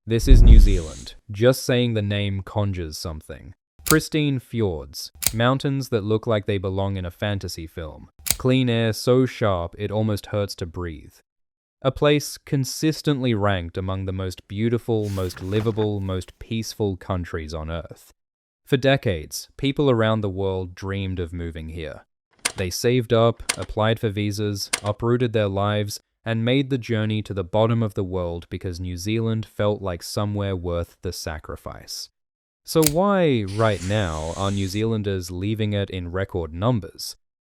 This is New Zealand. Just saying the name conjures something. Pristine fjords, mountains that look like they belong in a fantasy film. Clean air so sharp it almost hurts to breathe. A place consistently ranked among the most beautiful, most livable, most peaceful countries on Earth. For decades, people around the world dreamed of moving here. They saved up, applied for visas, uprooted their lives, and made the journey to the bottom of the world because New Zealand felt like somewhere worth the sacrifice. So why, right now, are New Zealanders leaving it in record numbers?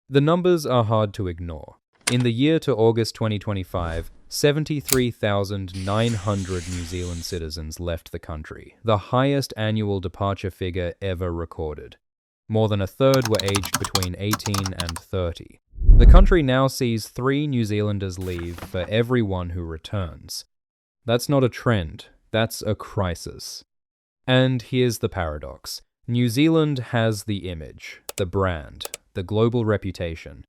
The numbers are hard to ignore. In the year to August 2025, 73,900 New Zealand citizens left the country, the highest annual departure figure ever recorded. More than a third were aged between 18 and 30. The country now sees 3 New Zealanders leave for every one who returns. That's not a trend, that's a crisis. And here's the paradox. New Zealand has the image, the brand, the global reputation.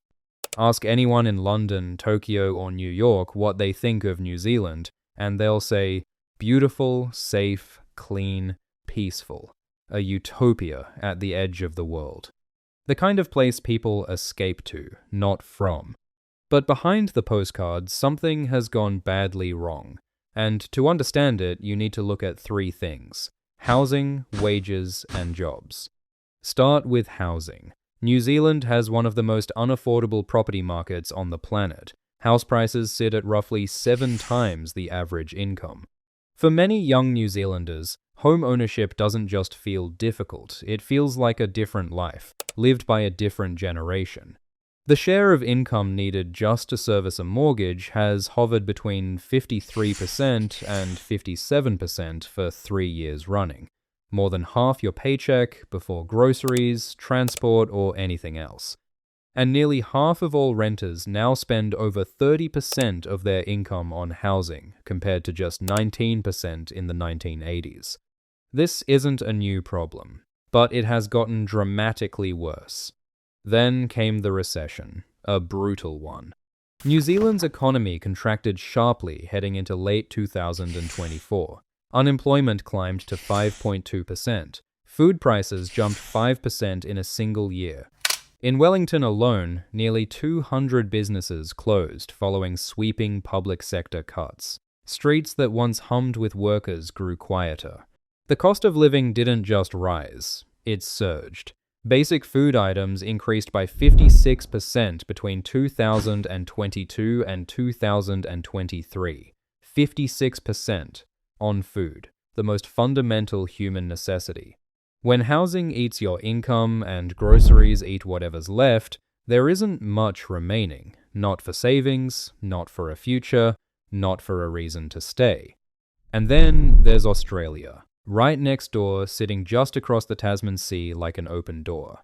Ask anyone in London, Tokyo, or New York what they think of New Zealand, and they'll say, beautiful, safe, clean, peaceful. A utopia at the edge of the world. The kind of place people escape to, not from. But behind the postcards, something has gone badly wrong. And to understand it, you need to look at 3 things: housing, wages, and jobs. Start with housing. New Zealand has one of the most unaffordable property markets on the planet. House prices sit at roughly 7 times the average income. For many young New Zealanders, home ownership doesn't just feel difficult, it feels like a different life, lived by a different generation. The share of income needed just to service a mortgage has hovered between 53% and 57% for 3 years running. More than half your paycheck before groceries, transport, or anything else. And nearly half of all renters now spend over 30% of their income on housing, compared to just 19% in the 1980s. This isn't a new problem, but it has gotten dramatically worse. Then came the recession, a brutal one. New Zealand's economy contracted sharply heading into late 2024. Unemployment climbed to 5.2%. Food prices jumped 5% in a single year. In Wellington alone, nearly 200 businesses closed following sweeping public sector cuts. Streets that once hummed with workers grew quieter. The cost of living didn't just rise, it surged. Basic food items increased by 56% between 2022 and 2023. 56% on food, the most fundamental human necessity. When housing eats your income and groceries eat whatever's left, there isn't much remaining. Not for savings, not for a future, not for a reason to stay. And then there's Australia. Right next door, sitting just across the Tasman Sea like an open door.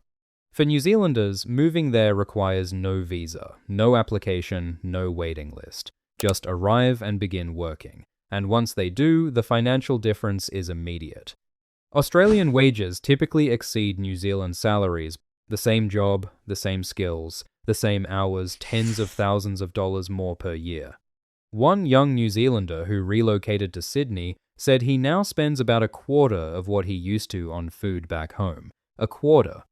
For New Zealanders, moving there requires no visa, no application, no waiting list. Just arrive and begin working. And once they do, the financial difference is immediate. Australian wages typically exceed New Zealand salaries. The same job, the same skills, the same hours, tens of thousands of dollars more per year. One young New Zealander who relocated to Sydney said he now spends about a quarter of what he used to on food back home. A quarter.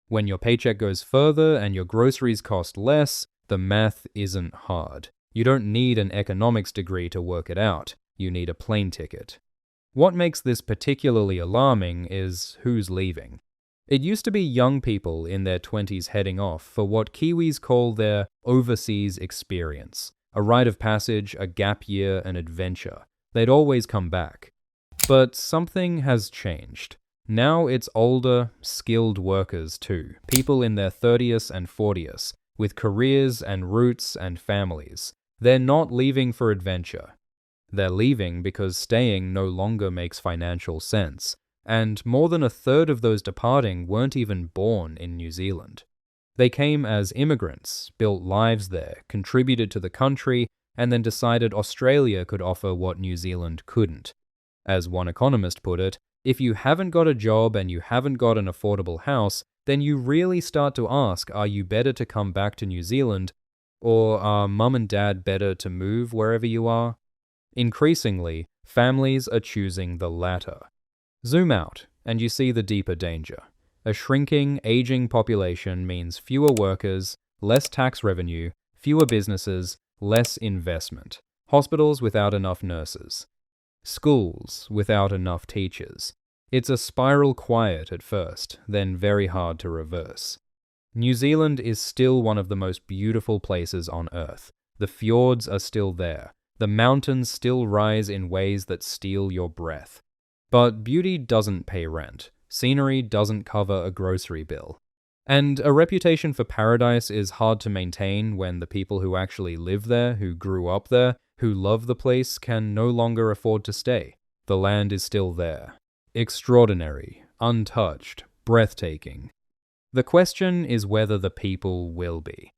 When your paycheck goes further and your groceries cost less, the math isn't hard. You don't need an economics degree to work it out. You need a plane ticket. What makes this particularly alarming is who's leaving. It used to be young people in their 20s heading off for what Kiwis call their overseas experience. A rite of passage, a gap year, an adventure. They'd always come back. But something has changed. Now it's older, skilled workers too, people in their 30s and 40s, with careers and roots and families. They're not leaving for adventure. They're leaving because staying no longer makes financial sense, and more than a third of those departing weren't even born in New Zealand. They came as immigrants, built lives there, contributed to the country, and then decided Australia could offer what New Zealand couldn't. As one economist put it, if you haven't got a job and you haven't got an affordable house, then you really start to ask, are you better to come back to New Zealand, or are mum and dad better to move wherever you are? Increasingly, Families are choosing the latter. Zoom out, and you see the deeper danger. A shrinking, aging population means fewer workers, less tax revenue, fewer businesses, less investment. Hospitals without enough nurses. Schools without enough teachers. It's a spiral quiet at first, then very hard to reverse. New Zealand is still one of the most beautiful places on Earth. The fjords are still there. The mountains still rise in ways that steal your breath. But beauty doesn't pay rent. Scenery doesn't cover a grocery bill. And a reputation for paradise is hard to maintain when the people who actually live there, who grew up there, who love the place, can no longer afford to stay. The land is still there. Extraordinary, untouched, breathtaking. The question is whether the people will be.